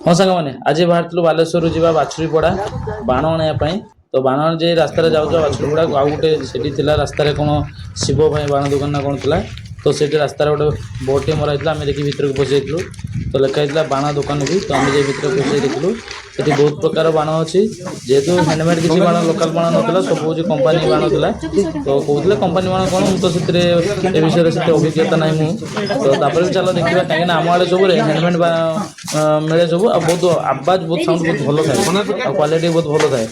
हाँ सांग मैंने आज बाहर बालेश्वर जा बाछुरीपड़ा बाण आने तो बाण जे रास्तार जाऊ बाछुरीपड़ा आउ गोटे से रास्तार कौन शिव भाई बाण दुकान ना कौन थी तो से रास्तार गोटे बोर्डटे मरा आम देखिए भितर को पशि तो लिखाई बाण दुकान भी तो आम भितर पशि देखलु ये बहुत प्रकार बाण अच्छी जेहेतु हैंडमेड किसी बाण लोकाल बाण ना सब हूँ कंपानी बाण था तो कहते कंपानी बाण कौन तो से विषय से अभिज्ञता ना मु तो भी चलो देखा कहीं आम आड़े सब हैंडमेड मिले सब बहुत आवाज बहुत साउंड बहुत भल थाए क्वालिटी बहुत भल थाए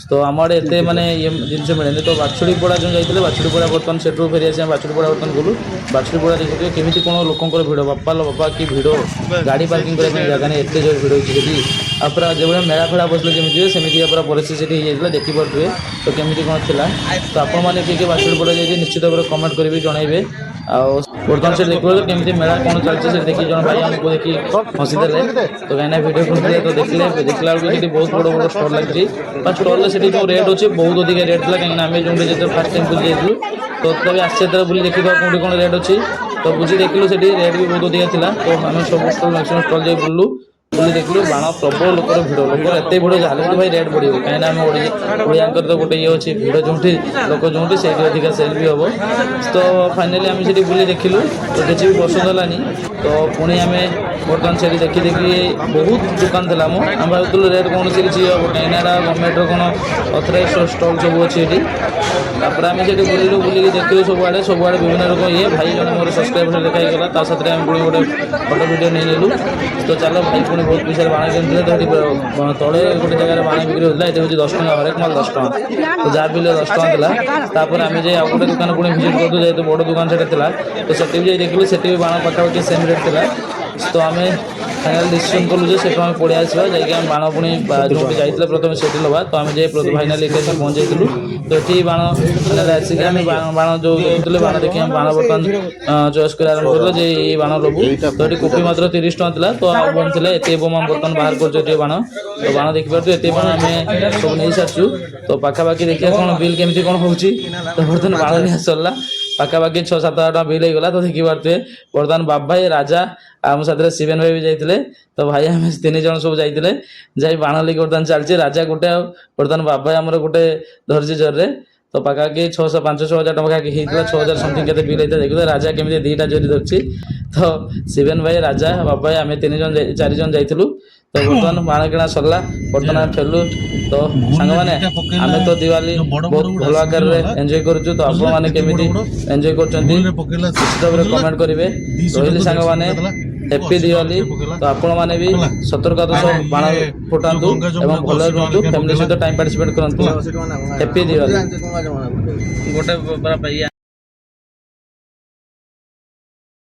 तो आम आड़े एत मानने ये जिनस मिले तो बाछुरीपड़ा जो जाते बाछुरीपड़ा बर्तमान से फेरी आस बाछुरीपड़ा बर्तमान गलु बाछुरीपड़ा देखिए केमी कौन लोकर भिड़ बापा लो बापा कि भिड़ गाड़ी पार्किंग करने जगह नहीं एत जोर भिड़ होती पूरा जो मेला फेला बसले जमी सेमती पूरा परिस्थिति होता देखिपे तो केमी कौन थी तो आपण किए बाछुरीपड़ा जाइए निश्चित भाव कमेंट करेंगे जनइबे बर्तमान से देखिए केमी मेला कौन चलती देखिए जन भाई आमको देखिए हसीदे तो कहीं भिडियो खोलते तो देखले देखला बेलू बहुत बड़ बड़ स्टल लगी स्टल से जो रेट अच्छे बहुत अधिक रेट था कहीं आम जो फास्ट टाइम बुझे जाइलु तो तभी आश्चर्य बुले देखा कौटी कौन रेट अच्छी तो बुझी देखिलु से रेट भी बहुत अधिक था तो आम सब स्टल मैक्सीम स्टल जाए बुलू बुले देखिलु बाण प्रबल लोकर भिड़ लोकर एत भिड़ जहाँ भाई रेट बढ़ो कहीं आम ओडिया तो गोटे ये अच्छी भिड़ जो लोक जो से अधिक सेल भी हम तो फाइनाली आम से बुले देखिलु तो किसी भी पसंद है तो पुणी आम बर्तमान से देखी देखी बहुत दुकान थी आम भावुलु रेट कौन से किसी हम कहीं गवर्नमेंट कौन अथराइज स्टल सब अच्छे ये आम से बुलू बुलिक देखिलु सबुआड़े विभिन्न रोक ये भाई जन मोर सब्सक्राइबर देखाईगला ता साथ आम पुणी गोटे फटो भिडियो नहीं नेलु तो चलो भाई पुणी बहुत पैसा बाण किनते तले गोटे जगह बाण बिक्री होता ये हूँ 10 टका हरेक माल 10 टका तो जहाँ भी 10 टका था आम जाए गोटे दुकान पुणी भिजिट करूँ जेहतु बड़ दुकान से तो से भी देखिलु से भी बाण पाखापाखि सेम रेट था तो आम फाइनाल डिसीजन कलु जो आम पड़े आसवा जाकि बाण पुणी जो जाइए प्रथम से लवा तो आम जाए फाइनाली पहुँच जाइलु तो ये बाण आसिक आम बाण जो देखते बाण देखिए आम बाण बर्तमान चॉइस कर आरम्भ कर ये बाण लबू तो ये कोपी मात्र 30 टका था तो आम बम था एत बम आम बर्तमान बाहर कर बाण तो बाण देखिए एत बाण आम सब नहीं सारचु तो पाखापाखि देखिए कौन बिल केमी कौन हो तो बर्तमान बाण नहीं सरला पाखापाखि 6-7 टका बिल होगा तो देखी पारे बर्तमान बाप भाई राजा आम साथ शिवेन भाई भी जाते तो भाई आम 3 जन सब जाते जाए बाण लेकिन बर्तमान चलती राजा गोटे बर्तमान बाप भाई आमर गोटे धरती जरे तो पाखापाखि 5-6 हजार टका होता 6 हजार समथिंग के बिल होता देखते राजा केमी 2टा जरी धरती तो शिवेन भाई राजा बाप भाई आम 3 जन 4 जन जाइलु तो बर्तमान बाण किणा सरला बर्तमान फेलु तो सांग मैंने आम तो दिवाली बहुत भल आकार एंजॉय करुचु तो आपण मैंने केमी एंजॉय कर निश्चित भाव कमेंट करेंगे रही सांग मैंने हैप्पी दिवाली तो आपण मैंने भी सतर्कता सह बाण फुटातु और भल रुहतु फैमिली सहित टाइम पार्टिसिपेट करंतु हैप्पी दिवाली गोटे